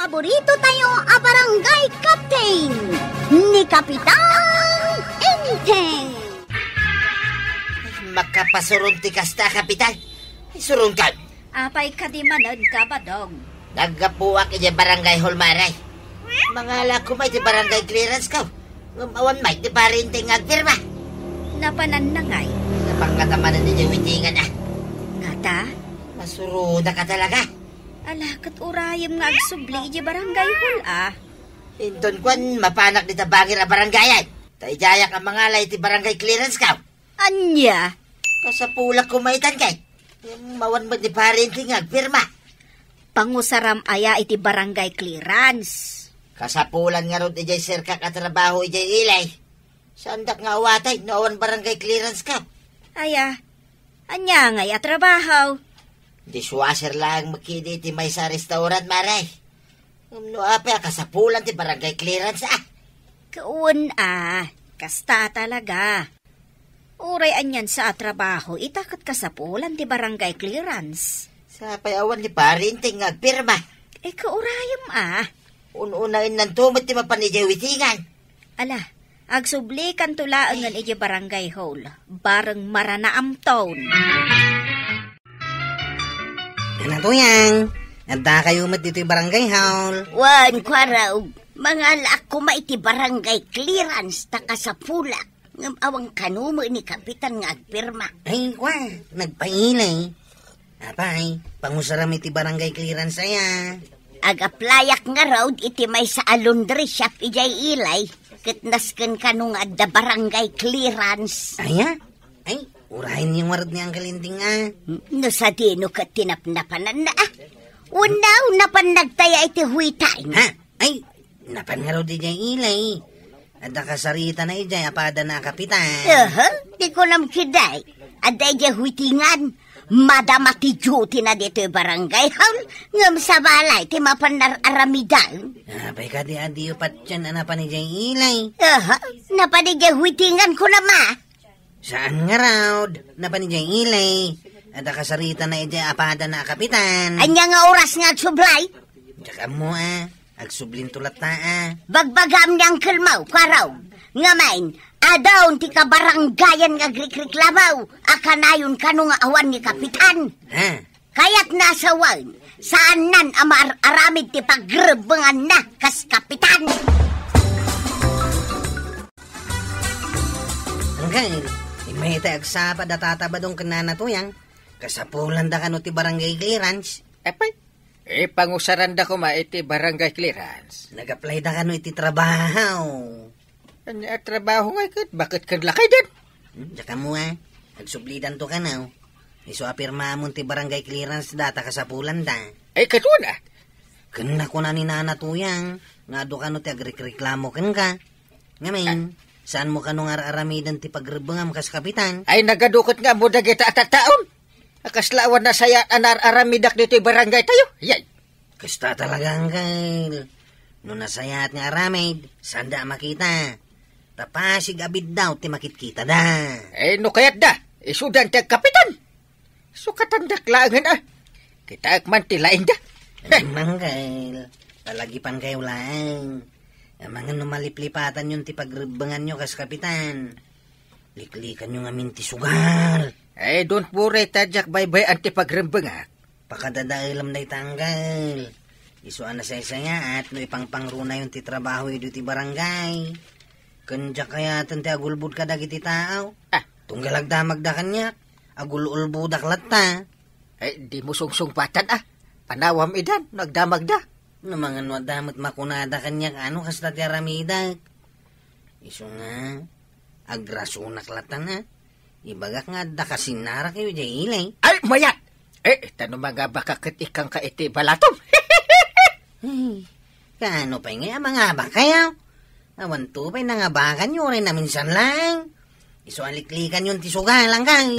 paborito tayo a barangay captain ni Kapitan Enteng. Makapasurunti kasta, Kapitan. Surun ka. Apay ka di manod ka ba, dong? Naggapuwak iya barangay hall, Maray. Mangala ko may di barangay clearance ka. Awan may di parinting agpirma. Napanan na ngay. Napangkatamanan niya witingan na. Ngata? Masuruda ka talaga. Alakat urayam nga agsubli iya barangay hall, Indon kwan, mapanak di tabangir a barangayan. Taijayak ang mga lay ti barangay clearance ka. Anya? Kasapulak kumaitan kay. Mawan mo di parinting agpirma. Pangusaram aya iti barangay clearance. Kasapulan nga ron ijay sirka katrabaho ijay ilay. Sandak nga awatay, noon barangay clearance ka. Aya, anya ngay atrabaho. Dishwasher lang makidi ti may sa restaurant, Maray. No apa, kasapulan ti barangay clearance, Kaun, kasta talaga. Uray anyan sa trabaho, itakot kasapulan ti barangay clearance. Sa payawan ni parinting agpirma. Kaurayam, Ununain ng tumot ti mapanijay witingan. Ala, agsubli kan tulaangan iti barangay hall, bareng maranaam taon. Tuyang, anda kayo mat dito yung barangay hall. Wan, kwaraw, mga alak ko maiti barangay clearance taka sa pulak. Ngam awang kanumo ni Kapitan nga agpirma. Ay, nagpailay. Apay, pangusaram iti barangay clearance saya. Agaplayak nga road iti may sa laundry shop ijay ilay. Kitnasken kanong adda barangay clearance. Ay, urahin yung warad niyang kalinting No sa dino ka tinapnapanan na Unaw napan nagtaya iti huitay. Ay, napan nga raw di jay ilay. Adda kasarita na ijay apada na Kapitan. Di ko nam kiday. Adda ijay huitingan. Madama ti duty na dito yung barangay hall. Ngam sa balay ti mapanar-aramidal. Apay ka di adiyo pat dyan anapan ni jay ilay. Napan ijay huitingan ko na Saan nga raw? Napan ni jay ilay. Adda kasarita na ijay apada na Kapitan. Anya nga oras nga sublay. Tsaka mo agsublin tulat na Bagbagam niyang kalmaw, kwaraw. Ngamain, adaw ti kabaranggayan nga grikriklamaw. Akanayon kano nga awan ni Kapitan. Kaya't nasawan, saan nan amar-aramid ti pagrebengan na kas Kapitan. Hanggang, may tagsapa datatabadong kanana tuyang. Kasapulan da kano ti barangay clearance. Pangusaran da ko iti barangay clearance. Nag-apply da kano iti trabaho. Trabaho nga kat, bakit kan lakay din? Tsaka mo nagsublidan to ka na. Iso apirma mo ti barangay clearance data kasapulan da. Katuna. Kena ko na ni nana tuyang. Nga do kano ti agreklamo kan ka. Ngamin, saan mo kano nga aramidan ti pagrebengam kas Kapitan? Nagadukot nga mo dagita at taon. Akaslawan na saya anar-aramidak dito yung barangay tayo. Yay! Kasta talagang kail. No nasayat nga aramid, sanda makita. Tapasig abid daw ti makitkita da. No kayat da, isudan ti Kapitan. Sukatan da klangan Kita akman ti laing da. Mangkail, palagipan kayo lang. Mga numaliplipatan yun ti pagrebengan nyo kas Kapitan. Liklikan nyo nga minti sugal. Don't worry, tadyak bye-bye anti pagrembengak. Pakadadailam na itanggal. Isuan na saya at no ipangpangruna yung ti trabaho ito ti barangay. Kanya kaya ti agulbud ka dagiti tao. Tunggalagdamag da kanya. Agululbudak lata. Di mo sungsung patan Panawam idan, nagdamag da. No mga nuadamot makunada kanya ano kasta ti aramidak. Isu nga, agrasunak lata na. Ibagak nga da kasinara kayo jay ilay. Mayat! Tanong mga baka katikang ka iti balatom. Kano pa nga mga bakayaw? Awan tupay na nga bakan nyo rin na minsan lang. Iso aliklikan yung tisuga lang kay.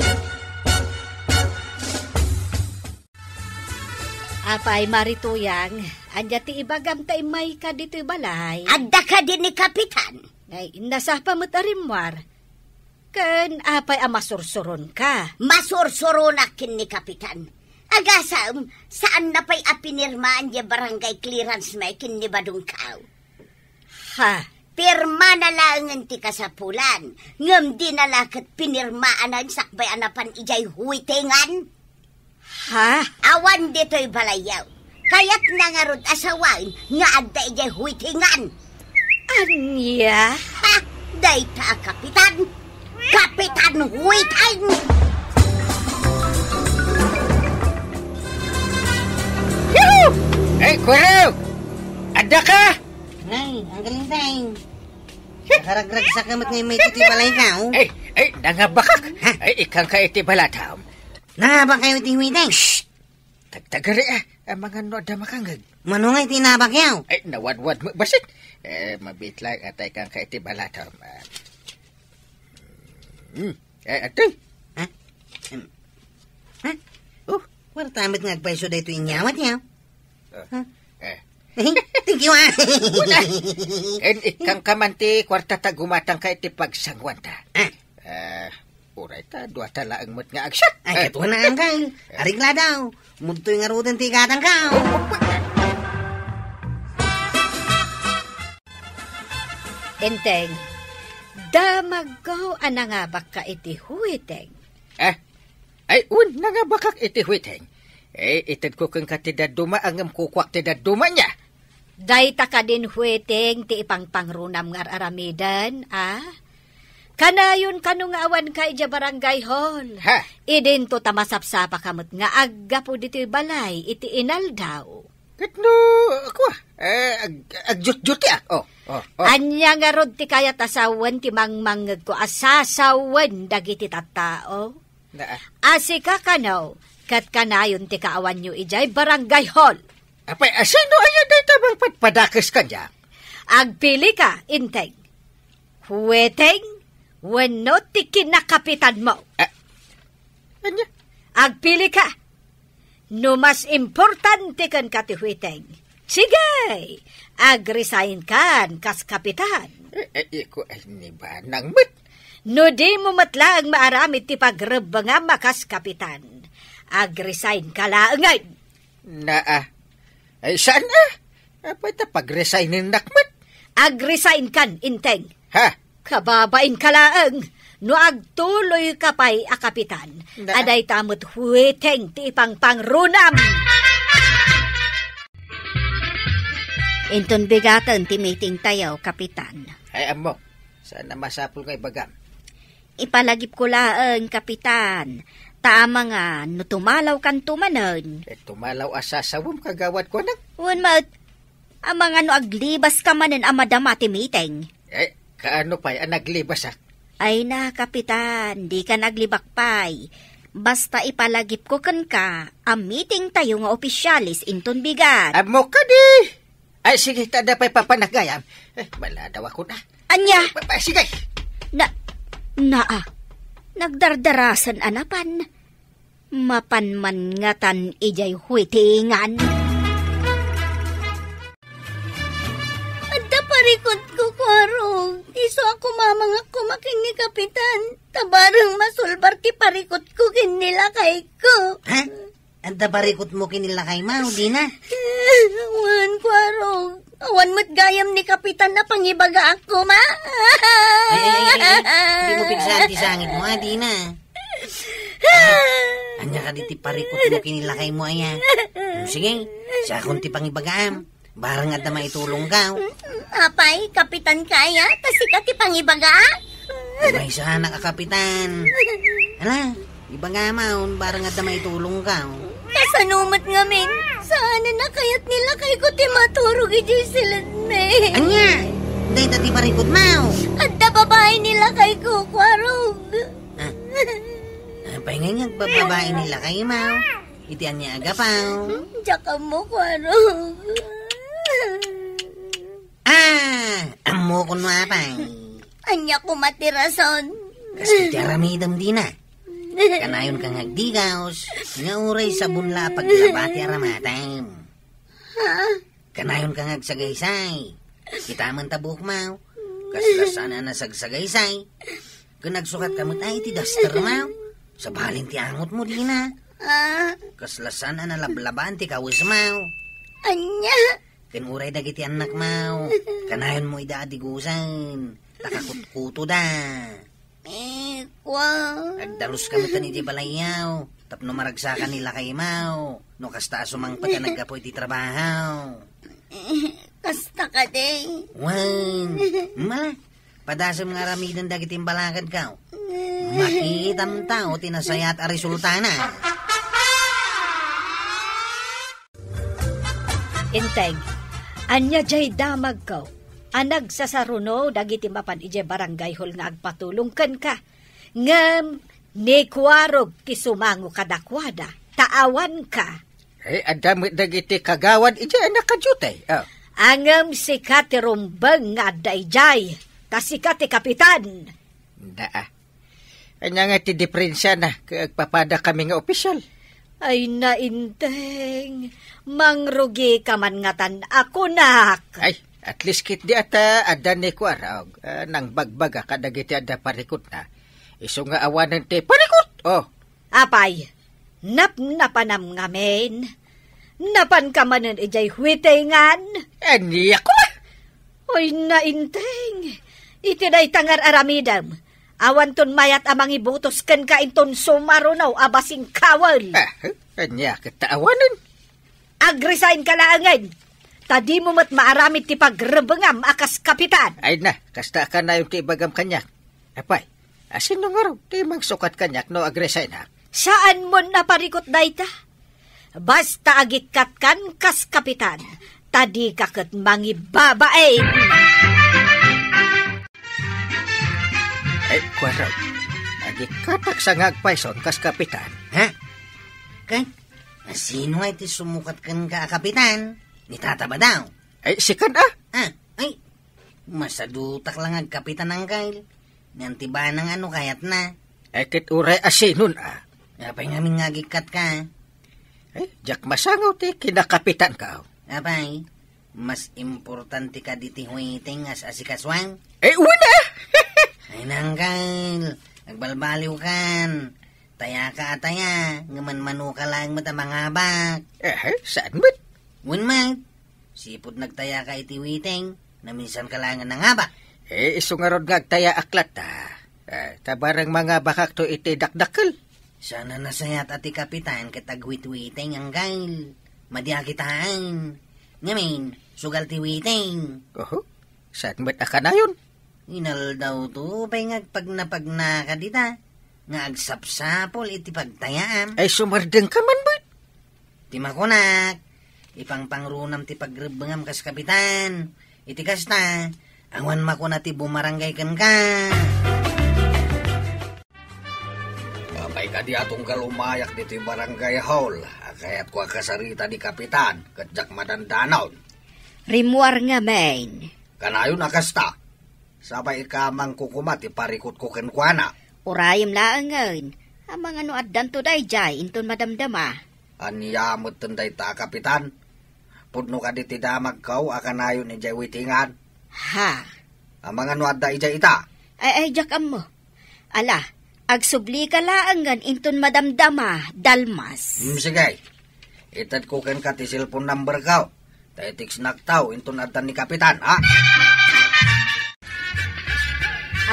Apay marituyang, anya ti ibagam ta imay ka dito balay. Adda ka din ni Kapitan. Nasa pamutarimwar. Ken apay masursuron ka. Masursuron akin ni Kapitan. Agasam, saan na pa'y apinirmaan niya barangay clearance may kinibadong kao? Ha? Pirma na lang ti kasapulan. Ngam di na lakat pinirmaan ang sakbay anapan ijay huwitingan. Ha? Awan dito'y balayaw. Kaya't nangarod asawain nga adda ijay huwitingan. Anya? Ha! Dayta, Kapitan! Kapitan Huwiting! Yuhu! Ay, Kwaraw! Ada ka? Ay, ang galing tayong. Nakaragrag sa kamot ngayon may titibalay ka, oh. Ay, nangabakak. Ay, ikang ka iti balatam. Nangabak kayo tingwiteng. Shh! Tagtagari ang mga noda makangag. Manungay tinabak yaw. Ay, nawadwad mo. Basit. Mabit lang at ikang ka iti balatam. Atoy. Ha? Ha? Oh, wartamit nga agpaiso da ito inyawat yaw. Thank you, ah. En ikang kamanti kwarta ta gumatang ka iti pagsangwanta. Uray ta, duwa ta laang mo't nga agsat. Ay, katuwa na ang kay. Arigla daw. Munto'y nga rudan tigatan ka. Enteng, damagaw anangabak ka iti huwiteng. Ay, nangabakak iti huwiteng. Itad ko kang katidaduma ang kukwak tidaduma niya. Dayta ka din huweteng ti ipangpangrunam nga aramidan, ah? Kanayon kanong awan ka ija barangay hall. Ha? Idin to tamasapsapa kamot nga agga po dito balay iti inaldaw. Katno, ako agjut-juti Oh. Anya nga rod ti kaya tasawan ti mangmangag ko asasawan dagiti tattao. Asika kanaw, kat kanayon ti kaawan nyo ijay barangay hall. Apay, asino ayan na tabang patpadakas ka niya? Agpili ka, inteng. Huweteng, wano ti kinakapitan mo. Anya? Agpili ka. No mas importante kan ka ti huweteng. Sige, agresign kan kas kapitan. Iko ay niba nang mat. No di mo matlaang maaramit ti pagreba nga makas kapitan. Agresign ka laangan. Ay, saan Apay ta pag-resignin nakmat. Agresign kan, inteng. Ha? Kababain ka laang. No agtuloy ka pa'y akapitan. Aday tamot huweteng ti ipangpangrunam. Inton bigatan ti meeting tayaw, kapitan. Ay, amo. Sana masapul kay bagam. Ipalagip ko laang, kapitan. Tama nga, no tumalaw kan tumanon. Tumalaw asasawam kagawad ko nang. Mat, amang ano aglibas ka manen amadama ti meeting. Kaano pa'y naglibas Ay na, kapitan, di ka naglibak pa'y. Basta ipalagip ko kan ka, ang meeting tayo nga opisyalis inton bigat. Amo ka di! Ay, sige, tada pa'y papanagayam. Wala daw ako na. Anya? Sige! Nagdardarasan anapan. Mapanman ngatan ijay huitingan. Adda parikot ko, Kwarog. Iso ako mamang ako making ni kapitan. Tabarang masulbar ti parikot ko kinilakay ko. Ha? Anda parikot mo kinilakay mo, di na? Awan, Kwarog. Awan mo't gayam ni kapitan na pangibaga ako, ma. Hindi mo pigsaan ti sangit mo, di na? Anya ka diti parikot mo kinilakay mo, aya. Sige, sa akong ti pangibagaam. Barang at na maitulong ka. Apay, kapitan kaya, kasi ka ti pangibaga? May sana ka, kapitan. Ala, ibaga maun, barang at na maitulong ka. Kasanumat nga, men. Sana na kaya't nila kay ko ti maturog ijay silad, men. Anya, dahil tati parikot mo. At da babae nila kay ko, Kwarog. Pahinga nga, bababae nila kayo, mau. Itian niya aga, pao. Diyan mo, Kwarog. Amo ko na, pay. Anya ko matirason. Kasi tiaramidam di na. Kanayon kang agdigaos, nga uray sa bunla paglabati aramatay. Kanayon kang agsagaysay. Kita man tabuk mau. Kaslas sana nasagsagaysay. Kung nagsukat ka mo tayo ti duster mau. Sa balin ti angot mo di na. Kaslasan na nalablaban ti kawis mau. Anya? Kinuray dagiti anak mau. Kanayon mo idaadigusan. Takakutkuto da. Kwa. Nagdalos kami ta ni di balayaw. Tapno maragsakan nila kay mau. No kasta sumangpat na nagkapoy ti trabaho. Kasta ka day. Wan. Mala. Padasam nga ramidan dagiti balakad ka. Makitam tao tinasayat a resulta na. Integ, anya jay damag ko. Anag sa saruno, dagiti mapan ije barangay hall nga agpatulong kan ka. Ngam, ni kuwarog ti sumango kadakwada. Taawan ka. Adamit dagiti kagawad ije anak kadyutay. Angam si Kati Rumbang nga dayjay. Kasi Kati Kapitan. Anya nga ti diferensya na kagpapada kami nga opisyal. Ay nainteng, mangrugi ka man ngatan ako nak. Ay, at least kit di ata adan ni kuaraw nang bagbaga kadagiti ada parikot na. Iso nga awanan ti parikot. Apay, napnapanam ngamen. Napan ka manan ijay huitengan. Aniya ko ba? Ay nainteng, itiday tangar aramidam. Awan ton mayat amang ibutos ken ka inton sumarunaw abasing kawal. Anya kataawanan. Agresign ka laangan. Tadi mo mat maaramid ti pagrebengam akas kapitan. Ay na, kasta ka na yung ti ibagam kanyak. Apay, asin nung araw, ti magsukat kanyak no agresign ha. Saan mo naparikot dayta? Basta agikat kan kas kapitan. Tadi kaket mangibabaeng. Ay, kuwaraw. Agikatak sa ngagpaison kas kapitan. Ha? Kan? Sino ay ti sumukat kan ka kapitan? Ni tata ba daw? Ay, sikan Ay, masadutak lang ang kapitan ng kail. Nanti ba ng ano kayat na? Ay, kit uray asinon Apay ngamin ngagikat ka. Ay, jak masangaw ti kinakapitan ka. Apay, mas importante ka diti huiting as asikaswang. Ay, una! Ay nanggal, nagbalbaliw kan. Taya ka ataya, ngaman manu ka lang mata mga bak. Saan mo't? Wun mat, sipod nagtaya ka itiwiting, na minsan ka lang nga ba? Iso nga rod ngagtaya aklat tabarang mga bakak to iti dakdakal. Sana nasayat ati kapitan katagwit-witing ang gail. Madyakitaan. Ngamin, sugal tiwiting. Saan mo't na yun? Inal daw to, pay ngagpagna ka dita. Nga agsapsapol iti pagtayaan. Ay sumardeng ka man ba? Timakunak, ipangpangrunam ti pagrebengam kas kapitan. Iti kasta, angwan makuna ti bumarangay kan ka. May kadi atong kalumayak dito yung barangay hall. Kaya't kwa kasarita ni kapitan, katjak madandanaw. Rimuar nga main. Kanayon akasta. Sabay ikamang kukumat, iparikot ko kenkwana. Urayim laangan. Amang ano addan to dayjay, inton madamdama. Anyamot tenday ta, kapitan. Pudno ka di tidamag kau, akanayon ni jay witingan. Ha? Amang ano adda ijay ita? Ay, jakam mo. Ala, agsubli ka laangan, inton madamdama, dalmas. Sige. Itad ko ken ka ti cellphone number kau. Taytiks naktaw, inton addan ni kapitan, ha?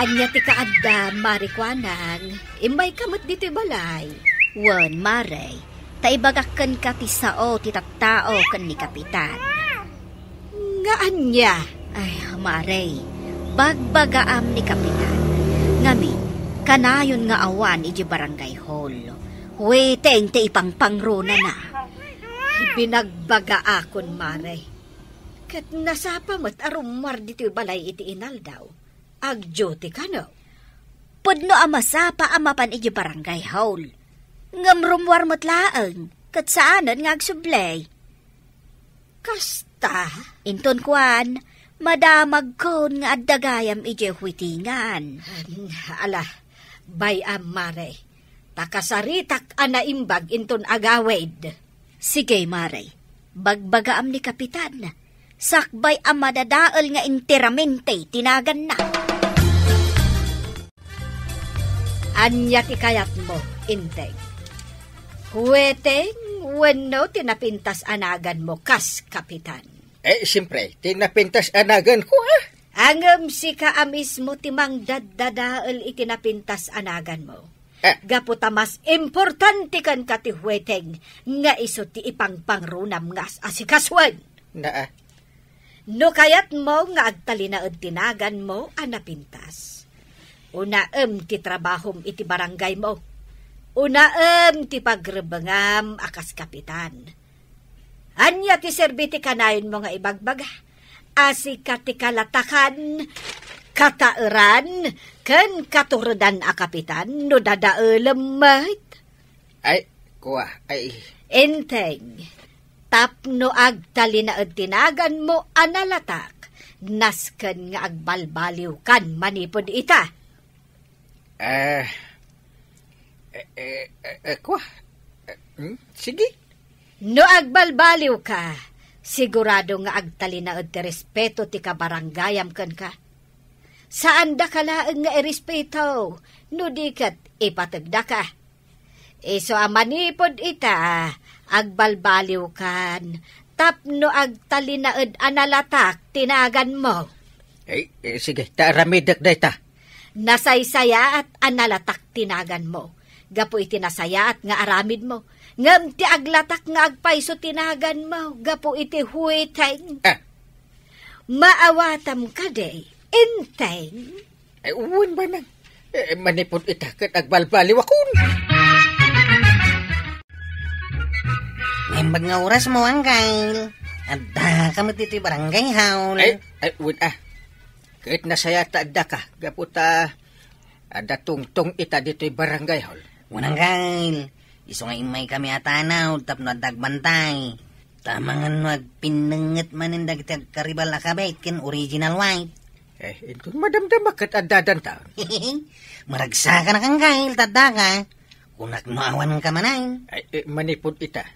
Anya ti kaadda, marikwanang, imay kamot dito balay. Wan, maray, taibagakan ka ti sao, ti tattao kan ni kapitan. Nga anya? Ay, maray, bagbagaam ni kapitan. Ngamin, kanayon nga awan iji barangay hall. Weteng ti ipangpangruna na. Binagbaga akon, maray. Kat nasapa mat arumar dito balay iti inaldaw. Agjote ka no? Pudno amasapa amapan iji barangay hall. Ngamrumwar mo't laang, kat saanan nga agsublay. Kasta? Inton kwan, madamag kon nga addagayam iji huitingan. Ala, bayam mare. Takasaritak anaimbag inton agawed. Sige mare, bagbagaam ni kapitan. Sakbay ang madadaal nga interamente tinagan na. Anya ti kayat mo, integ. Huweteng, wano tinapintas anagan mo kas, Kapitan. Siyempre, tinapintas anagan ko Angam si ka mismo timang daddadaal itinapintas anagan mo. Gaputa mas importante kan ka ti Huweteng nga iso ti ipangpangrunam ngas asikaswan. No kayat mo nga agtalinaad tinagan mo anapintas. Unaem ti trabahom iti barangay mo. Unaem ti pagrebengam akas kapitan. Anya ti serbiti kanayon mo nga ibagbaga. Asika ti kalatakan, katauran, ken katurudan a kapitan, no dadaelam mahit. Enteng, tapno agtalinaad tinagan mo analatak, nasken nga agbalbaliw kan manipod ita. Sige. No agbalbaliw ka, sigurado nga agtalinaad ti respeto ti kabaranggayam ken ka. Saan da kalaeng nga irespeto, no dikat ipatagda ka. So amanipod ita, agbalbaliw kan, tapno agtalinaad analatak tinagan mo. Sige, taramidak da ita. Nasaysaya at analatak tinagan mo. Gapo iti nasaya at nga aramid mo. Ngam ti aglatak nga agpaiso tinagan mo. Gapo iti Huweteng. Maawatam ka day. Enteng. Uwan ba nang? Manipod ita kat agbalbaliw akon. Ngembag nga oras mo, Angkay. Adda kami dito barangay haul. Uwan kahit nasaya ta adda ka. Gaputa ada tungtong ita dito barangay haul. Unang Angkay. Iso nga imay kami atanaw, tapno dagbantay. Tamangan no agpinangat manin dagiti agkaribal akabait ken original white. Ito madamdama kat adadan ta. Maragsa ka na kang kail, tadda ka. Kunak no awan ka manay. Manipod ita.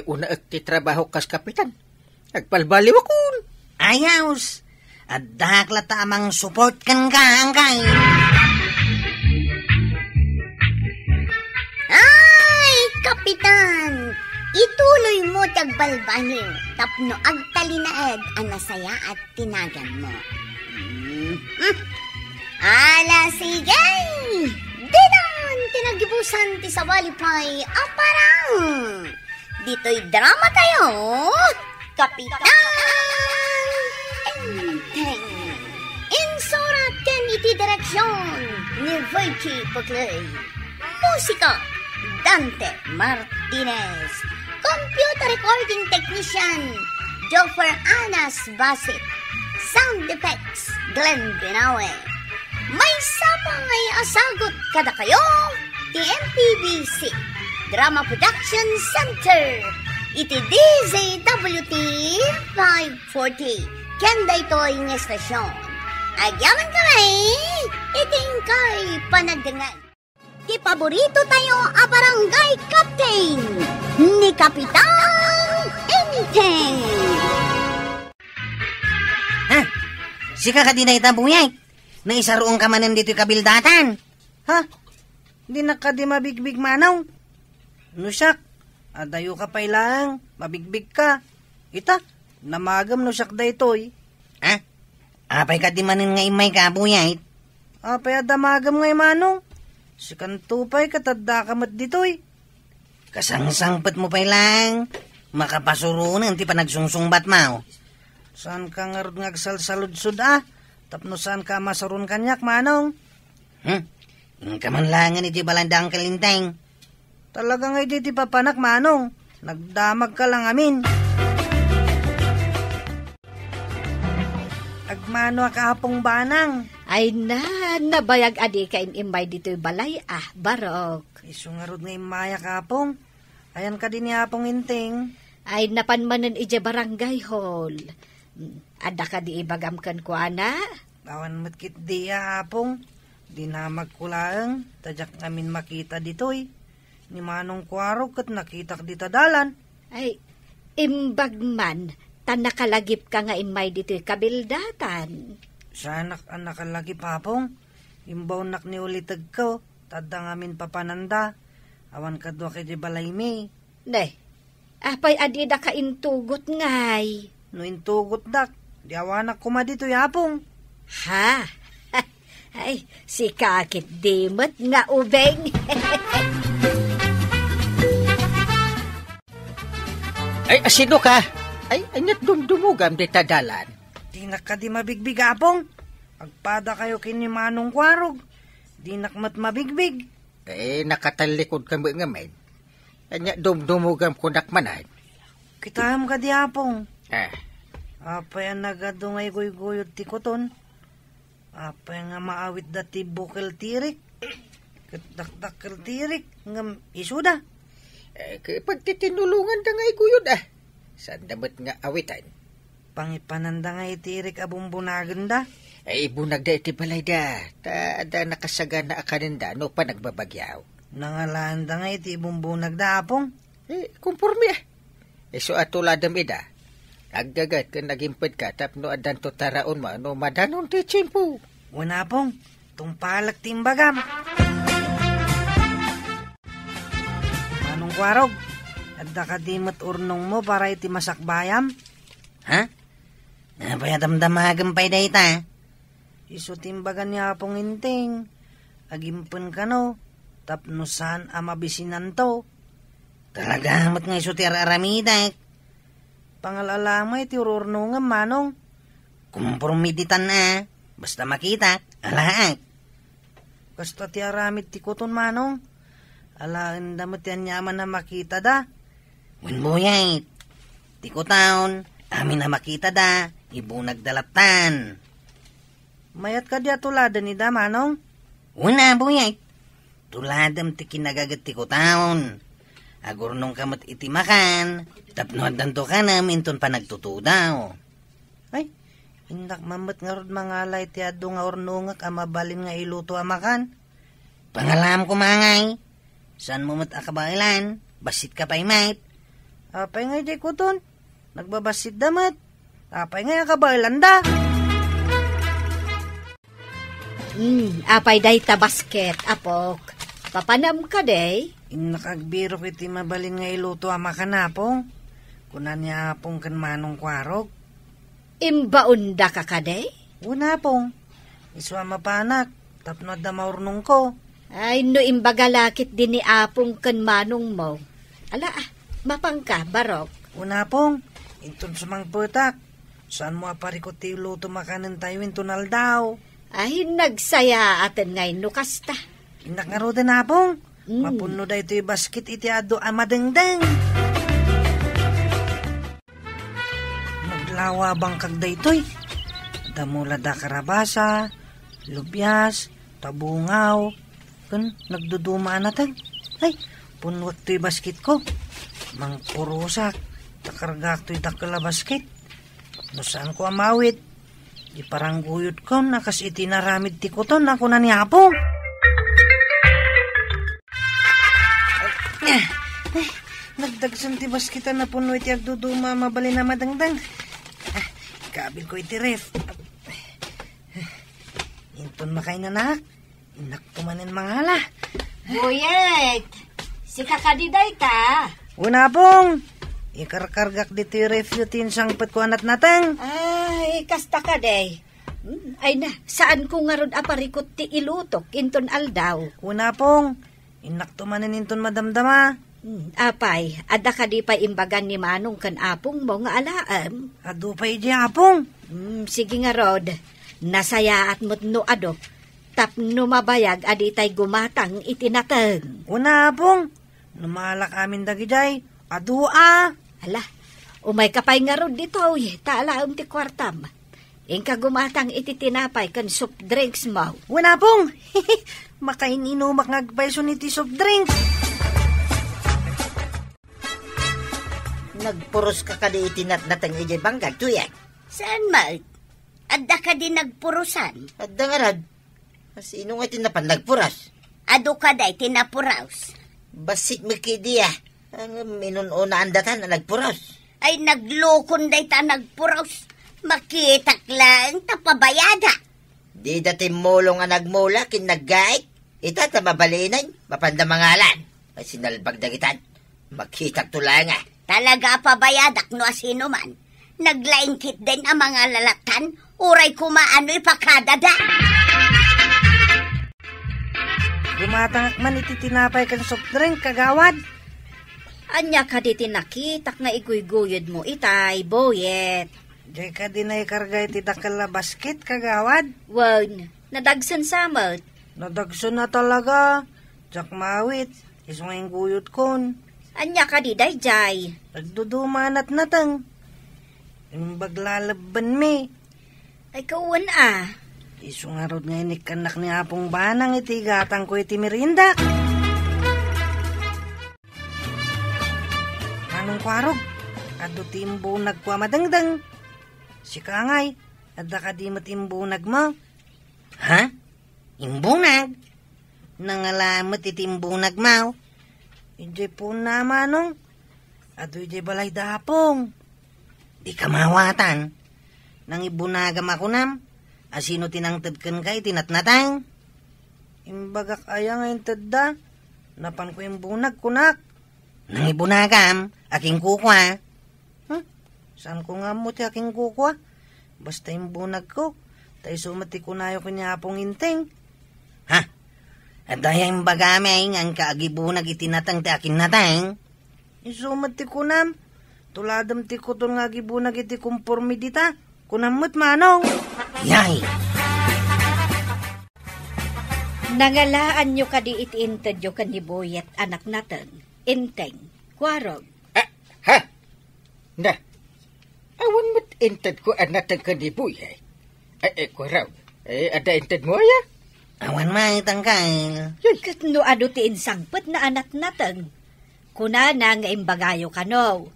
Una ti trabaho kas kapitan. Agpalbaliw akon. Ayaws. Adda klata amang support kan ka, Angkay. Kapitan, ituloy mo tagbalbaliw, tapno agtalinaed ang nasaya at tinagan mo. Ala sige! Dinan, tinagibusan ti sawalipay aparang. Dito'y drama tayo, Kapitan Enteng. Insurat ken iti direksyon ni Vicky Poclay. Musika, Dante Martinez. Computer recording technician, Joffer Anas Basit. Sound effects, Glenn Binawe. May sapang ay asagot kada kayo, TMPBC Drama Production Center. Iti DZWT 540. Kenda ito'y ng estasyon. Agyaman kami, iting kay panagdangan. Di paborito tayo a barangay captain ni Kapitan Enteng. Sika ka di na itabuyay. Na isaroong ka manan dito'y kabildatan. Di na ka di mabigbig manaw. Nusak, adayo ka pa ilang, mabigbig ka. Ita, namagam nusak da ito'y. Apay ka di manin nga imay ka, buyay. Apay adamagam nga imanong. Si kantupay katadda ka mat dito'y. Kasangsangpat mo pa ilang. Makapasurunan ti panagsungsungbat mo. Saan ka nga rod ngagsalsaludsud Tapno saan ka masarun kanyak, manong? Yung kamanlangan iti balandang kalinteng. Talaga nga iti papanak, manong. Nagdamag ka lang amin. Agmano akapong banang. Ay nabayag adi ka inimbay dito'y balay barok. Iso nga rod nga imaya kapong. Ayan ka din yapong inting. Ay napanmanan ije barangay hall. Ada ka di ibagamkan ko, ana? Awan matkit di hapong. Di na magkulaang. Tadyak namin makita dito'y. Ni manong kwaro kat nakitak di tadalan. Ay, imbagman. Nakalagip ka nga imay dito'y kabildatan. Sanak ang nakalagip hapong. Imbaw nak ni ulitag ko. Tadda ngamin papananda. Awan ka doon kay di balay mi. Ne, apay adida ka intugot ngay. No intugot dak, di awanak kuma dito yapong. Ha? Ay, si kakit dimot nga ubeng. Ay, sino ka? Ay, anyat dumdumugam di tadalan. Di na ka di mabigbig apong. Agpada kayo kini Manong Kwarog. Di nakmat mabigbig. Eh, nakatalikod kami ngamin. Anyat dumdumugam ko nakmanay. Kitaham ka di apong. Ah, Apay ang nagadungay guy-guyod ti kuton. Apay nga maawit dati bukil tirik. Dakdakil tirik. Ngam isuda. pag titinulungan da nga iguyod Saan damat nga awitan? Pangipananda nga itirik abumbunagan da. Ay, ibunag da iti balay da. Da nakasaga na akaninda no pa nagbabagyaw. Nangalaan da nga iti bumbunag da apong. Kumpormi so atuladam ida. Agdagat ka nagimpad ka tapno adan to taraon ma no madanon ti tiyempo. Wala pong, tungpalak timbagam. Manong Kwarog, adda ka dimot urnong mo para iti masakbayam? Ha? Napayadamdamagam pa'y dayta. Iso timbagan niya pong inting. Agimpun ka no, tapno saan amabisinan to. Talaga mat nga iso ti aramidak. Pangalalama iti ururno nga manong. Kumpromiditan na. Basta makita, alaak. Basta ti aramid ti kuton manong. Alaan damot yan yaman na makita da. Winbuyait. Ti kutaon, amin na makita da. Ibunag dalatan. Mayat ka di atuladan ni da manong? Una, buyait. Tuladam ti kinagagat ti kutaon. Agurnong kamat iti makan. Tapnoad danto ka na, minton pa nagtutudaw. Ay, hindak mamat nga rod mga alay ti ado nga ornungak amabalin nga iluto amakan. Pangalam ko mangay. Saan mo mat akabailan? Basit ka pa'y mait. Apay nga di kuton. Nagbabasit damat. Apay nga akabailan da. Apay day ta basket, apok. Papanam ka day? Nakagbiro kiti mabalin nga iluto amakan apong. Kunan niya apong kan Manong Kwarog. Imbaunda ka day? Una pong. Iswa mapanak. Tapno da maurnong ko. Ay, no imbagalakit din ni apong kan manong mo. Ala, mapangka, barok. Una pong. Intun sumang putak. Saan mo aparikot ti luto makanan tayo intunal daw. Ay, nagsaya atin ngayon nukasta. Inak nga ro din apong. Mapuno da ito yung basket iti ado amadengdeng. Naglawa bang kagda ito'y. Damula da karabasa, lubyas, tabungaw. Kun, nagduduma natin. Ay, punwat ito yung basket ko. Mang purusak, takaragak ito yung dakala basket. No saan ko amawit? Di parang guyot ko, nakas itinaramid ti ko to, naku na ni Apong. Nagdagsan ti baskitan na puno iti agduduma mabali na madangdang. Kabil ko iti ref. Inton makay na nak. Inak tumanin mangala. Buyet, si kakadiday ka. Una pong. Ikarkargak diti ref yutin sangpet ko anat natang. Ay, kasta ka day. Ay na, saan ko nga ron aparikot ti ilutok inton aldaw? Una pong. Inak tumanin inton madamdama. Apay, ada ka di pa imbagan ni Manong kan apong mo nga alaam. Ado pa iti apong. Sige nga rod, nasaya at mo't no ado. Tapno mabayag adi tay gumatang itinatag. Una apong, numalak amin dagiday. Ado Ala, umay kapay nga rod dito, taalaam ti kwartam. Ingka gumatang ititinapay kan soft drinks mo. Una apong, makaininumak ngagpaiso ni ti soft drinks. Nagpuros ka kadi itinatnatang ijay banggag, tuyak. Saan, Mart? Adda ka din nagpurusan? Adda nga rad. Sino nga tinapan nagpuras? Ado ka day tinapuraws. Basit magkidiya. Ang minununa andatan na nagpuras. Ay naglukon day ta nagpuraws. Makitak lang tapabayada. Di dati mulong nga nagmula kin naggait. Ita ta mabalinan, mapandamangalan. Ay sinalbag dagitan. Makitag tulanga. Talaga pabayadak no asino man. Naglaingkit din ang mga lalatan. Uray kumaano'y pakadada. Gumatangak man ititinapay kan soft drink, kagawad. Anya ka di tinakitak nga iguyguyod mo itay, boyet. Diyan ka din ay karga ititakal na basket, kagawad. Wan, nadagsan samot. Nadagso na talaga. Jack mawit, isungay guyot kon. Anya ka di dayjay. Nagdudumanat natang. Yung baglalaban mi. Ay kauwan ah. Isungarod nga inik kanak ni Apong Banang iti gatang ko iti merinda. Anong kwarog? Ado timbo nagkwa madangdang. Si Kangay, adda ka di matimbunag mo. Ha? Imbunag? Nangalamat itimbunag mo? Hindi po na manong. Ado iti balay dapong. Di ka mawatan. Nang ibunagam ako nam. Asino tinangtad kan kay tinatnatang? Imbagak ayang ang tadda. Napan ko yung bunag kunak. Nang ibunagam, aking kukwa. Saan ko nga mo ti aking kukwa? Basta yung bunag ko. Tay sumati ko na yung kanyapong inting. Ha? At dayang bagami ang kaagibunag itinatang ti akin natang? Isumati ko nam. Tuladam ti ko tol nga gibunag iti kumpormi dita. Kunamot manong. Yay! Nangalaan nyo ka di itiintad yo kan ni Boyet anak natin. Inteng, kwarog. Ha? Na, awan mo't intad ko anatan ka ni Boyet. Ko raw. Ada intad mo ya? Awan may tangkal. Kat no ado ti insangpet na anak natin. Kuna na nga imbagayo ka no.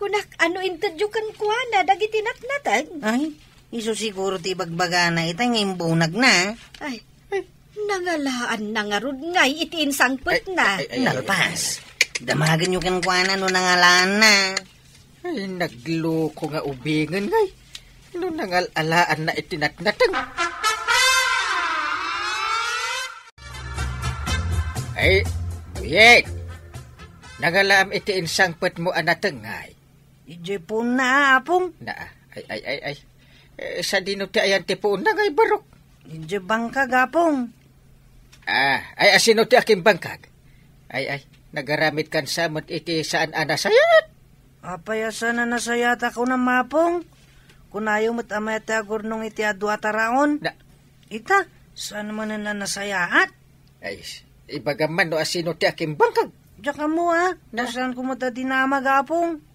Kunak ano intadyo kan kuana dagiti natin. Ay, iso siguro ti bagbaga na itay nga imbunag na. Ay, nangalaan na nga rod ngay iti insangpet na. Nalpas. Damagan nyo kan kuana no nangalaan na. Ay, nagloko nga ubingan ngay. No nangalalaan na itinatnatang. Ay, Boyet. Nangalaam iti insangpet mo anatang ngay. Ije po na, Apong. Na, ay. Sa dino ti ayan ti po na ngay barok. Ije bangkag, Apong. Ay asino ti aking bangkag. Ay, nagaramit kan samot iti saan anasayat. Apayasa na nasayata ko na mapong. Kunayo mo't amay tagurnong iti adwa taraon. Na, ita, saan man na nasayaat? ay, ibagaman no asino ti aking bangkag. Diyak ka mo nasaan ko mo ta dinamag, Apong.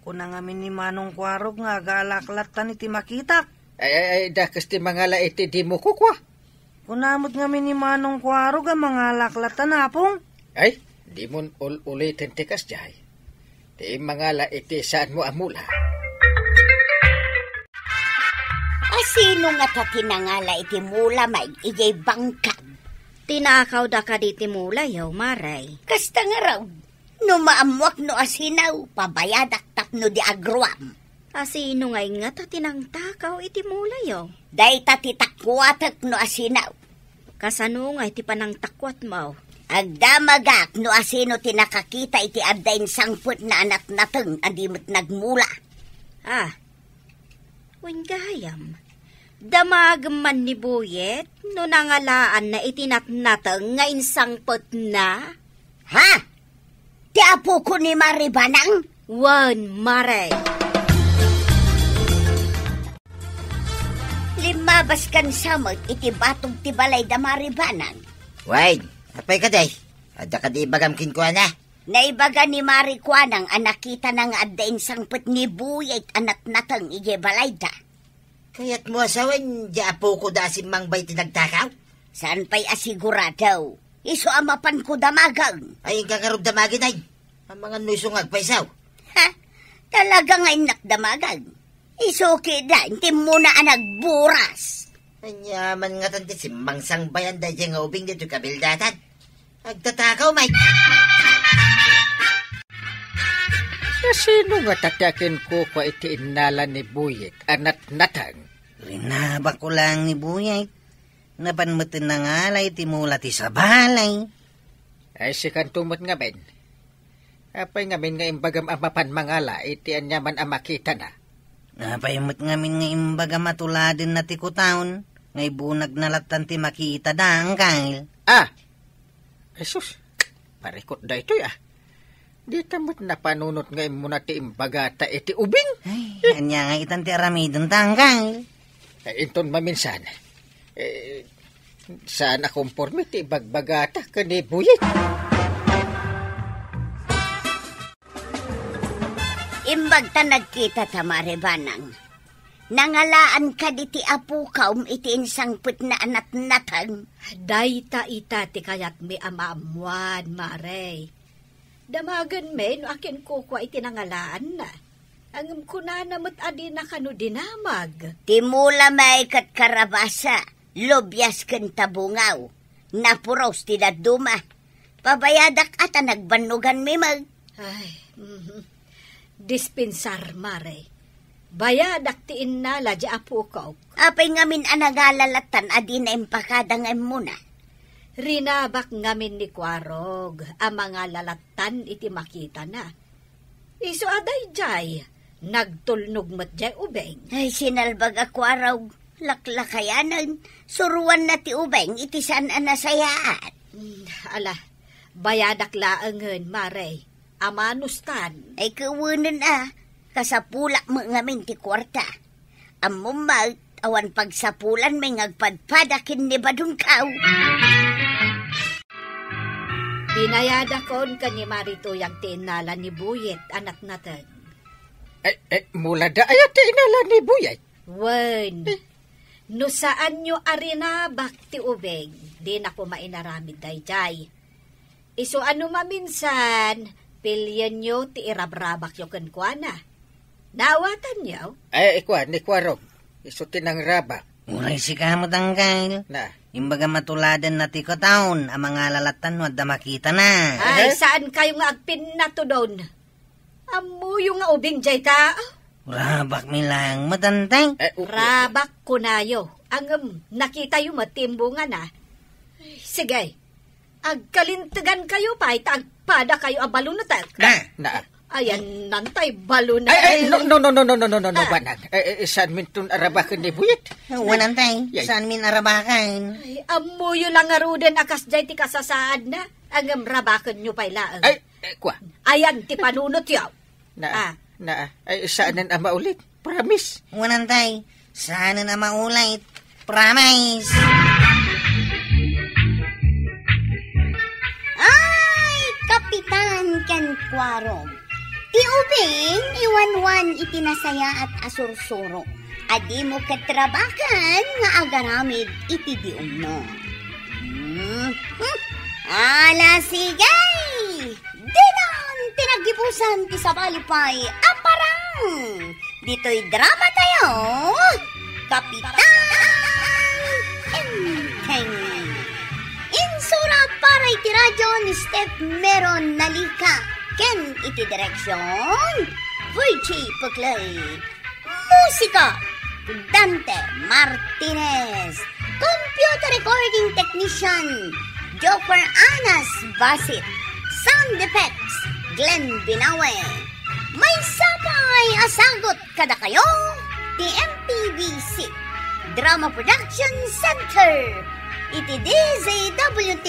Kuna nga ni Manong Kwarog nga galaklatan iti makitak. Ay, dakas ti mangala iti di mo kukwa. Kunamot nga ni Manong Kwarog ang mga laklatan, Apong. Ay, di mo ulitin ti kasjay. Ti mangala iti saan mo amula. Asino nga ta tinangala iti mula may ijay bangkag. Tinakaw da ka di ti mula yaw, maray. Kasta nga raw. No maamwak no asinaw, pabayadak tapno di agruam. Asino ngay nga ta tinangtakaw iti mula yaw. Day ta titakwatak no asinaw. Kasano nga iti panangtakwat mo. Agdamagak no asino tinakakita iti addain sangput na anak nateng adimot nagmula. Wingayam. Damagman ni Boyet no nangalaan na itinatnateng nga insangput na. Ha? Ti apo ko ni Maribanang? Wan, Mare. Limabas kan samot iti batog ti balay da Maribanang. Wait, apay ka day. Ada ka di bagamkin ko na. Naibaga ni Marikwanang ang nakita ng addain sangput ni Buyet anak natang ije balay da. Kaya't mo asawan, di apo ko da simbang bay tinagtakaw? Saan pa'y asigurado? Iso amapan ko damagang. Ay, kakarog damagin ay. Ang mga nusungag paisaw. Ha? Talaga nga inakdamagan. Iso kida, hindi mo na nagburas. Anyaman nga tanti simbang sang bayan da dyan nga ubing dito kabildatan. Agtatakaw, Mike. Sino nga tatakin ko kwa iti inalan ni Buyet anat natang? Rinaba ko lang ni Buyet. Napanmutin na nga lay ti mula ti sa balay. Ay si kantumot nga ben. Apay ngamin nga imbagam amapan mangala, iti anyaman amakita na. Napayamot ngamin nga imbaga matuladin na ti kutaon, ngay bunag na latan ti makita da, Uncle. Jesus, parikot da ito Di tamot na panunot nga muna ti imbaga ta iti ubing. Ay, anya nga itan ti aramidon ta, Uncle. Inton maminsan, saan akomporme ti bagbagata kani buyit. Imbag ta nagkita ta marebanang. Nangalaan ka di ti apu kaum iti insangput na anat-natang. Dayta ita ti kayat mi amaamuan, Mare. Damagan me no akin kukwa iti nangalaan na. Ang kunanamot adi na kano dinamag. Timula may kat karabasa, lobyas ken tabungaw. Napuros ti daduma. Pabayadak ata nagbanugan mi mag. Ay, dispensar, Mare. Bayadak ti innala di apu ko. Apay ngamin anagalalatan adi na impakadang muna. Rinabak ngamin ni Kwarog, ang mga lalatan iti makita na. Iso aday jay, nagtulnog mat jay ubeng. Ay sinalbag ako araw, laklakayanan, suruan na ti ubeng iti saan anasayaat. Ala, bayadak laangan, Mare, amanustan. Ay kawanan kasapula mo ngamin ti kwarta. Amumag, awan pagsapulan may ngagpadpadakin ni badungkaw. Binayada kon ka ni Marito yung tinala ni Buyet, anak natin. Mula da ayat tinala ni Buyet? Wen, no saan nyo arina bakti ubeng, di na ko mainaramid dayjay. Iso ano maminsan, pilyan nyo ti irabrabak yung kankwana. Nawatan nyo? Ni Kwarog, iso tinang rabak. Uray si kamot, Uncle. Na? Imbaga matuladan na ti kutaon, ang mga lalatan wadda makita na. Ay, saan kayo nga agpin na to doon? Amuyo nga ubing jay ta. Rabak mi lang, matantay. Rabak ko nayo. Ang nakita yung matimbungan na. Sige, agkalintagan kayo pa, agpada kayo abalunatag. Na. Ayan, nantay balunat. No, banag. Saan min arabakan ni Buyet? Wanantay, saan min arabakan? Ay, amuyo lang aruden akas jay ti kasasaad na. Ang rabakan nyo pa ilaan. Kwa? Ayan, ti panunot yaw. Saan na maulit? Promise. Wanantay, saan na maulit? Promise. Ay, Kapitan Ken Kwarog. Ti ubing, iwanwan itinasaya at asursuro. Adi mo katrabakan nga agaramid iti di umno. Ala sigay! Dinan tinagibusan ti sabalipay aparang! Dito'y drama tayo, Kapitan Enteng. Insura para iti radyo ni Steph Meron Nalika. Ken iti direksyon, Virgie Puklay. Musika, Dante Martinez. Computer recording technician, Joker Anas Basit. Sound effects, Glenn Binawe. May sapay asagot kada kayo, the MPVC Drama Production Center. Iti DZWT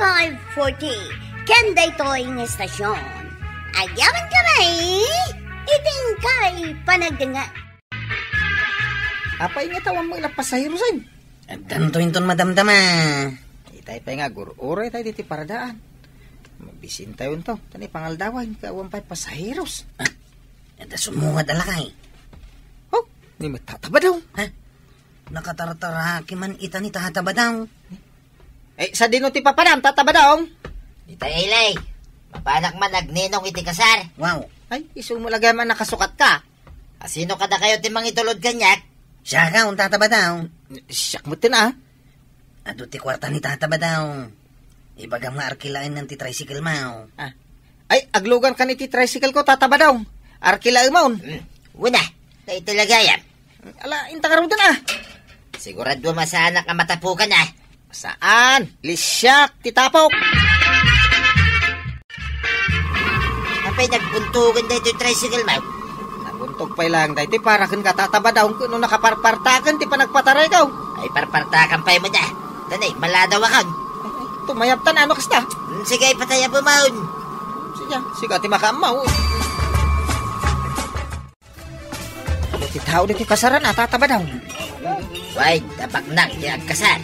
540. Kenday toing estasyon. Agyaman kamay, iting kay panagdanga. Apay nga tawan mo ilang pasahero san? Tanto inton madamdama. Itay pa nga, uray tayo diti paradaan. Mabisin tayo to. Tani pangaldawan, kaawang pa'y pasaheros. Ito sumungad alakay. Oh, ni matataba daw. Nakatartaraki man ita ni tahataba daw. Sa dino ti papanam, tataba daw. Itay ilay, mapanak man nagninong iti kasar. Wow. Ay, isumulagay man nakasukat ka. Sino kada kayo timang itulod kanyak? Siya ka, tataba daw. Siyak mo tin Ado ti kwarta ni tataba daw. Ibagam nga arkilain ng ti tricycle mo. Ay, aglugan ka ni ti tricycle ko, tataba daw. Arkilain mo. Una, na itilagayan. Ala, intakaroon din Sigurado masanak ang matapukan Saan? Lisyak, titapok. Apay nagbuntugan dito yung tricycle mo. Nabuntog pa lang dahil para kang katataba daw kung nakaparpartakan ti pa nagpataray ka. Ay parpartakan pa mo na. Tanay, maladaw akang. Tumayap ta na ano kasta. Sige, pataya po maun. Sige ti makamaw. Ti tao dito kasaran tataba daw. Why, tapak na, di agkasar.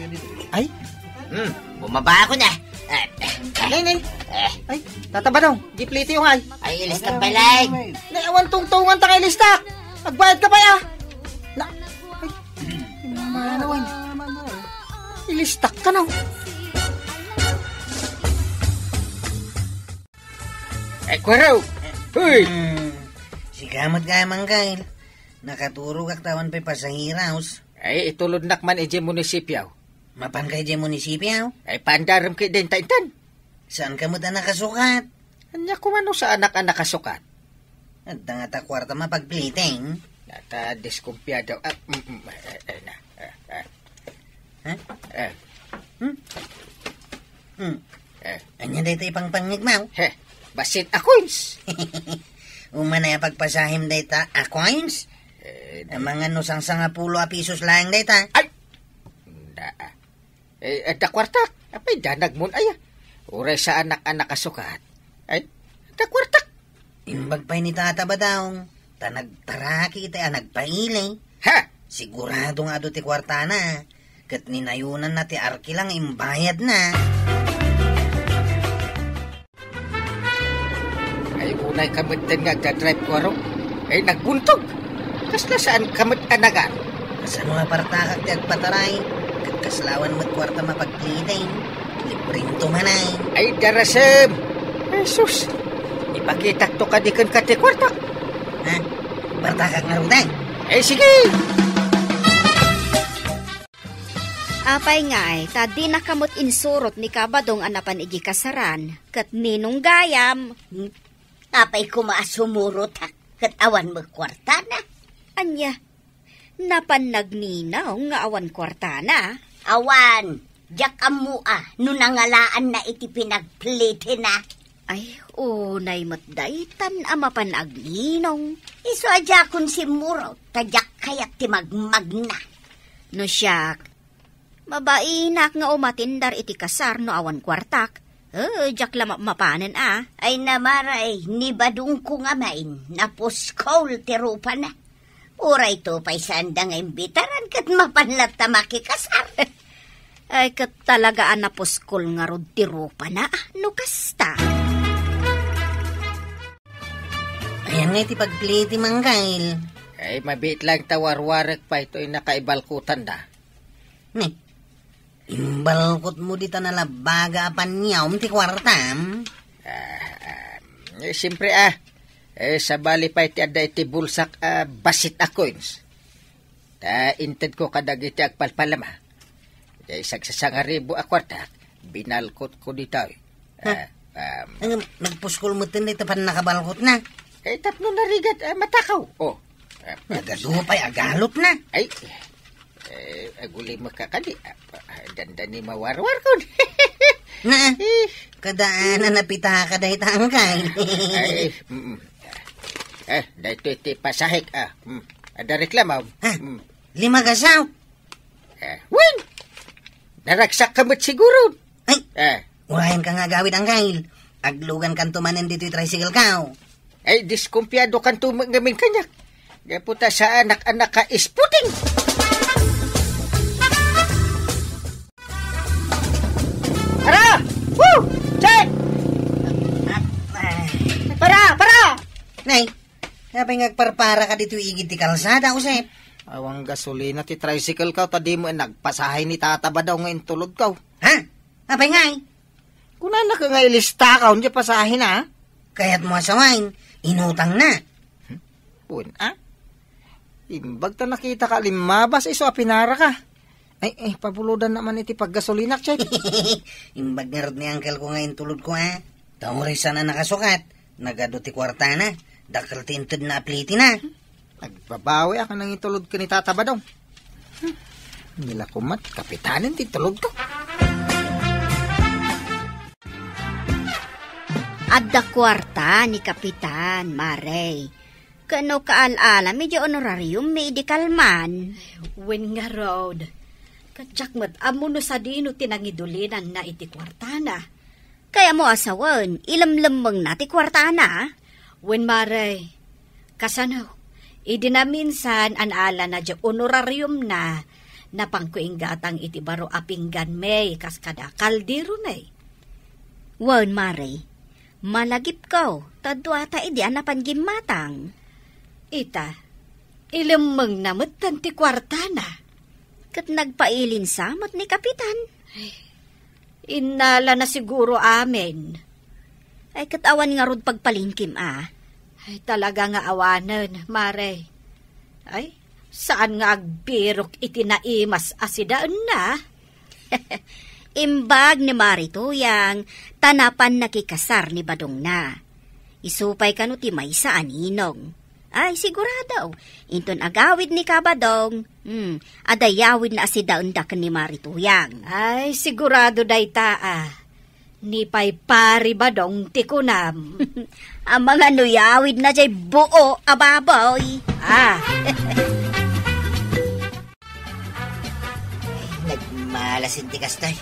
Ay? Bumaba ako na. Nay. Ay, tataba daw. Gipliti yung ay. Ay, ilis ka balay. Naiwan tungtungan ta kay listak. Magbayad ka pa ya. Ay, manawan. Ilistak ka na. Ay, kwaraw. Uy! Sikamot ka, Manggail. Nakaturo kak tawan pa sa hiraos. Ay, itulod nakman ije munisipyaw. Mapan ka ije munisipyaw? Ay, pandaram kay Dentaintan. Saan ka mo ta nakasukat? Anya kumano sa anak-anak kasukat? At nga kwarta mapagpliting. Nata diskumpiyado. Ha? Anya dito ipang pangigmaw? Basit akoins. Umanay pagpasahim data akoins? Mga nusang sanga pulo a pisos lang data. Ay! Da kwartak. Apay danag mon aya. Uray sa anak-anak kasukat. Ay, da kwartak. Imbag pa'y ni tata ba daw? Tanagtaraki ita nagpailay. Ha? Sigurado nga do ti kwarta na. Kat ninayunan na ti arki lang imbayad na. Ay, unay kamit din nga drive ko araw. Ay, nagbuntog. Kasla saan kamit anagan? Kasan nga partakak ti agpataray. Kaslawan mo't kwarta mapagplitin. Libreng tumanay. Ay, darasem. Jesus. Ipakita to kadikan kati kwartak. Ha? Partakak nga ruday. Ay, sige. Apay nga ay, tadi nakamot insurot ni Kabadong anapan igi kasaran. Kat ninong gayam. Apay kumaasumurot ha. Katawan magkwarta na. Anya, napan nagninaw nga awan kwarta na. Awan, jak amua, nunangalaan na iti pinagplite na. Ay, unay matdaitan amapan agninong. Iso adya kun si Muro, tadyak kayat ti magmagna. No siyak, mabainak nga umatindar iti kasar no awan kwartak. Jak lama mapanen Ay namaray, ni badung ko nga main, napuskol ti rupa na. Uray to pa'y sanda nga imbitaran kat mapanlat na makikasar. Ay kat talagaan na puskol nga rod ti rupa na, no kasta. Ayan nga iti pagpliti Manggail. Ay, mabit lang tawarwarek pa ito'y nakaibalkutan na. Ni, imbalkot mo dito na labaga apan niya ti kwartam. Siyempre sa bali pa iti ada iti bulsak basit akoins. Inted ko kadag iti agpalpalama. Isag sa 1,000 akwartak, binalkot ko dito. Nagpuskol mo tin dito pan nakabalkot na. Tapno na rigat matakaw. Nagadupay agalop na. Ay, aguli makakali. Dandani mawarwar ko. Na, kadaanan na pita ka dahi tangkay. Dahito iti pasahik. Ada reklamaw. 5 kasaw. Win! Naragsak kamot siguro. Ay, urayan ka nga gawid ang kail. Aglugan kan tumanin dito yung tricycle ka. Ay, diskumpiyado kan tumangamin kanyak. Gaputa sa anak-anak ka isputing. Para! Woo! Check! Para! Nay, napay ngagparpara ka dito igid ti kalsada, Usep. Awang gasolina ti tricycle ka, tadi mo nagpasahay ni tataba daw ngayon tulog ka. Ha? Napay ngay? Kung na ka nga ilista ka, hindi pasahin na. Kaya't mo asawain, inutang na. Imbag ta nakita ka, limabas iso apinara ka. Ay, pabuludan naman iti paggasolina, check. Imbag nga rod ni uncle ko ngayon tulog ko, ha? Taurisan na nakasukat. Nagado ti kwarta na. Dakal tinted na apliti na. Nagbabawi ako nang itulog ka ni tataba daw. Nila kumat, kapitanin ti tulog ko. Adda kwarta ni Kapitan, Marey. Kano kaal-ala, medyo honorarium, medical man. Wen nga road. Kadyak mat amo no sa dino tinangidulinan na iti kwartana. Kaya mo asawan, ilamlamang na ti kwartana. Wen Marey, kasano, idi na minsan anala na di honorarium na pangkuinggatang iti baro apinggan may kaskada kaldero na eh. Wan, Marey, malagip ko, tadwata idi anapan gimatang. Ita, ilamang namutan ti kwartana. Kat nagpailin samot ni Kapitan. Ay, inala na siguro amin. Ay katawan nga rod pagpalingkim Ay talaga nga awanan, Mare. Ay, saan nga agbirok itinaimas asidaan na? Imbag ni Marituyang, tanapan nakikasar ni Badong na. Isupay ka no ti may sa aninong. Ay, sigurado. Inton agawid ni Kabadong, adayawid na asidaon da ni Marituyang. Ay, sigurado day Ni pay pari Badong tikunam. Ang mga nuyawid na jay buo, ababoy. Nagmalasin ti kastay.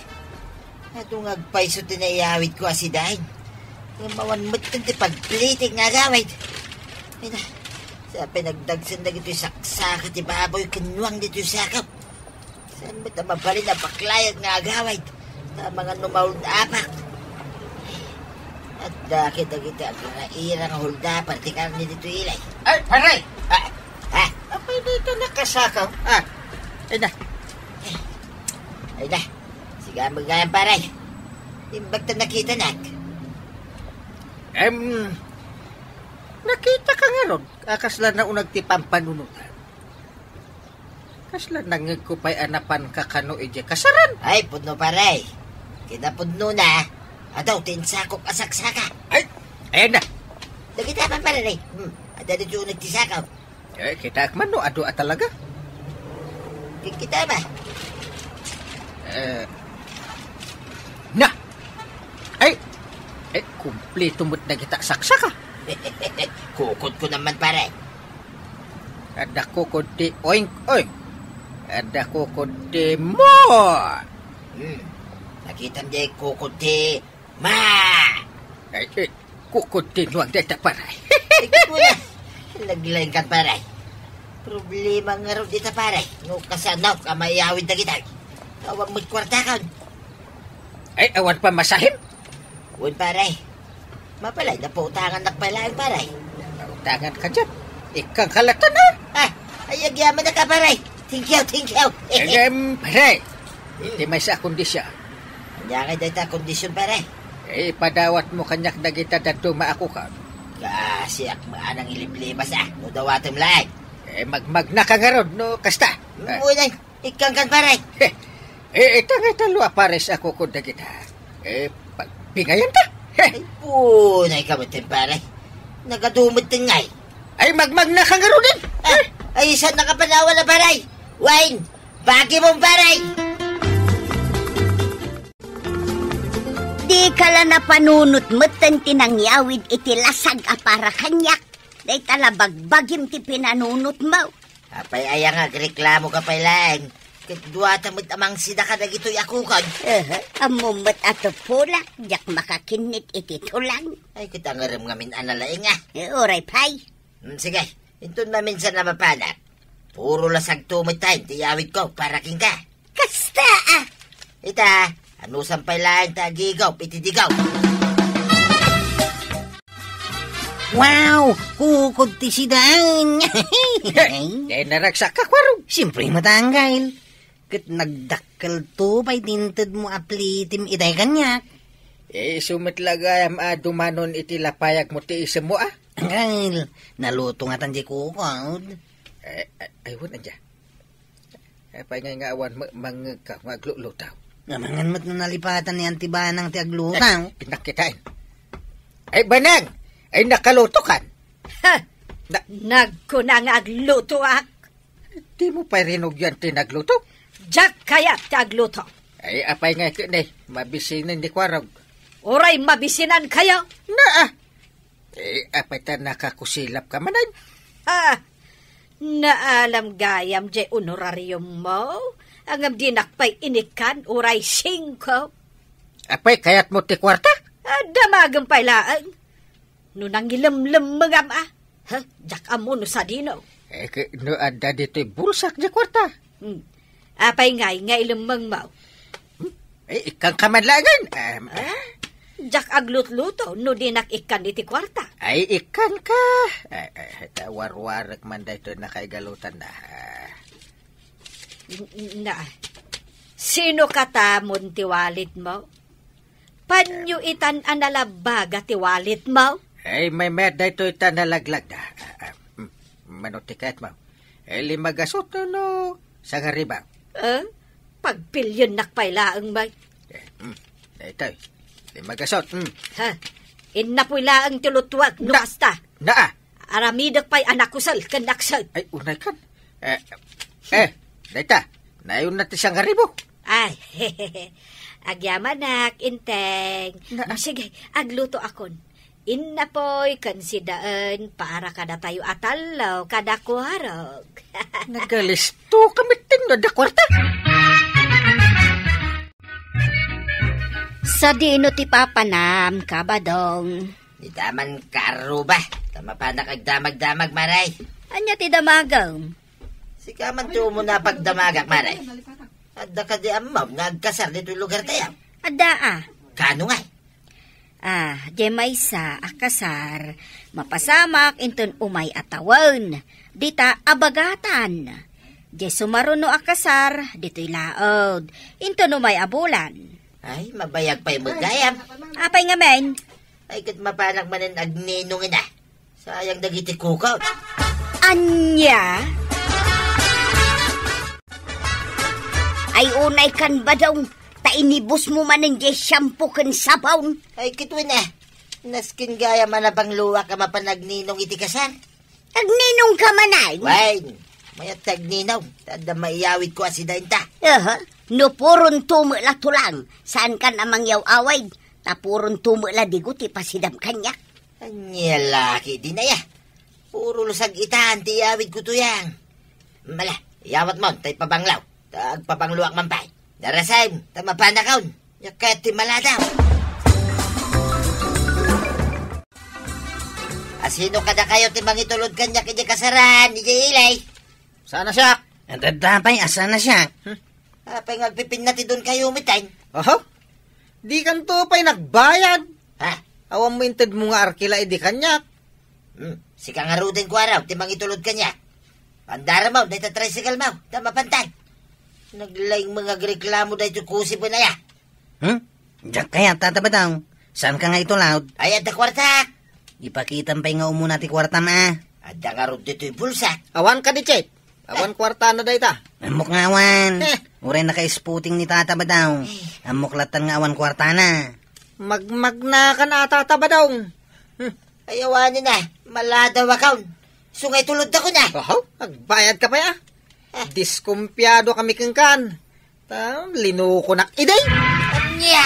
Atong agpaiso tinayawid ko asidahin. Mawan mo't ti pagplitig nga gawid. Ay na. Sa pinagdagsan na gito yung saksakat ti baboy kinuwang dito yung sakap. Saan ba't mabali na baklayag nga agawid na mga numawag na apak. At dakit na kita ang irang hulda partikan ni dito ilay. Ay, paray! Apay dito nakasakaw. Ay na. Ay na. Sige magayang paray. Imbag na nakita nak. Nakita ka nga ron. Kasla na unag ti pampanunutan. Kasla nangig ko pa'y anapan kakano ije kasaran. Ay, pudno paray. Kinapudno na. Adaw, tinsakok asaksaka. Ay, ayan na. Nakita pa paray. Ada dito nagtisakaw. Kita man no, ado talaga. Kita ba? Na! Ay, kumpleto mo't na kita saksaka. Kukod ko naman pare. Ada kukod di oink-oink. Ada kukod di more. Nakita mo di kukod di ma. Ay, kukod di nuwang deta paray. Ikot mo na. Naglaing ka paray. Problema nga rin dito paray. Nung kasanaw ka mayawid na kita. Tawag mo't kwarta ka. Ay, awan pa masahim. Uwan paray. Mapalay na po utangan nakpalaan paray. Utangan ka dyan. Ikang kalatan na. Ay, agyaman na ka paray. Thank you. Paray. Hindi may sa kondisyon. Kanya ka dito kondisyon paray. Padawat mo kanyak na kita dato maako ka. Kasi akmaan ang iliblimas no dawatem lang. Magmagna ka nga ron, no kasta. Muna, ikang kan paray. Ito nga talwa pares ako kung na kita. Pagpingayan ta. Ay, punay ka matin paray. Nagadumot tingay. Ay, magmagna ka nga ron din. Ay, saan nakapanawa na paray? Wayne, bagi mong paray. Di kala na panunot mo't tinangyawid iti lasag para kanyak. Day talabagbagim ti pinanunot mo. Apay aya nga reklamo ka pay lang. Kadwata mo't amang sida ka na gito'y akukan. Amumot ato pula, jak makakinit iti tulang. Ay, kita nga rin ngamin analaing Oray pay. Sige, ito na minsan na mapanak. Puro lasag tumit tayo, tiyawid ko para king ka. Kasta Ita, ano sampay lang tagigaw, pitidigaw. Wow! Kukod ti sidan! Naragsak ka kwarong. Siyempre matanggal. Kat nagdakkel to, pa'y tinted mo aplitim itay kanyak. Sumitlagayam dumanon iti lapayag mo ti isem mo Anggal, naluto nga tanji kukod. Ay, wala dyan. Pa'y nga awan maglulutaw. Namangan mo't nalipatan ni Antibanang ti aglutaw. Pinakitain. Ay, banang! Ay, nakaluto kan. Nagkunang agluto Di mo pa rinog yan tinagluto? Jak kaya ti agluto. Ay, apay nga kinay. Mabisinan di kwarag. Oray mabisinan kayo. Apay ta nakakusilap ka manan. Naalam gayam jay honorarium mo. Ang di nakpay inikan, oray 5. Apay kayat mo ti kwarta? Damagang pailaan. Nunang ilamlam mga Jak amo no sa dino. No ada dito bulsak di kwarta. Apay ngay ilamang mo. Ikang kamadlagan. Jak aglut-luto, no dinak ikan iti kwarta. Ay, ikan ka. War-warak man dito nakaigalutan na. Sino katamon ti walit mo? Panyo itan analabaga ti walit mo? Ay, may med dito itan nalaglag na. Manutikat mo. Limagasot no sa gariba. Pagpilyon nakpailaang may. Ito, limagasot. Inapuilaang tilutwag no kasta. Aramidak pa'y anakusal kanaksal. Ay, unay kan. Dita, nayon natin siyang garibo. Ay, agyamanak, inteng. Sige, agluto akon. Inapoy kansidaan para kada tayo atalaw, kada kuharog. Nagalisto kami ting da kwarta. Sa dino ti papanam, kabadong. Di taman karo ba? Tama pa nakagdamag-damag, maray. Anya ti damagaw? Si kaman tuo mo na pagdamagak, maray. Adda ka di amaw, nagkasar dito lugar tayo. Adda Kano nga? Di may sa akasar, mapasamak inton umay atawan, dita abagatan. Di sumaruno akasar, dito'y laod, inton umay abulan. Ay, mabayag pa'y magayam. Apay nga men? Ay, kat mapanak manan agninongin na. Sayang dagiti kukaw. Anya? Ay, unay kan ba daw? Inibos mo man ng shampoo kan sabaw. Ay, kitwin Naskin gaya man na bang luwa ka mapanagninong iti kasar. Agninong ka manay? Wain, mayat tagninaw. Tada maiyawid ko asidahin ta. No puron tumula tulang. Saan ka namang yaw away? Tapuron tumula diguti pasidam kanya. Anya laki di na ya. Puro lusag itaan ti iyawid ko tuyang. Mala, iyawat mo, tay pabanglaw. Tagpabangluwak mampay. Darasay, tama pa na kaun. Yakat ti maladaw. Asino kada kayo ti mangitulod kanya kanya kasaran, ni ilay. Sana siya? Dadapay, asa na siya? Apay ngagpipin na ti doon kayo umitay. Di kan to pa'y nagbayad. Awam mo inted mo nga arkila, di kanyak. Si kangarudin ko araw, ti mangitulod kanya. Pandara mo, dahil tricycle mo, tama pantay. Naglaing mga reklamo dahil kusi po na ya. Diyak kaya, tataba daw. Saan ka nga ito, Loud? Ay, at kwarta. Ipakitan pa'y nga umuna ti kwarta ma. At nga dito'y bulsa. Awan ka di, Chet. Awan kwarta na dahi ta. Amok nga awan. Uray naka-sputing ni tataba daw. Amok latan nga awan kwarta na. Magmagna ka na tataba daw. Ay, awanin na. Maladaw akaw. Sungay tulod ako na. Nagbayad ka pa ya. Diskumpyado kami kengkan. Linuko nak iday. Anya.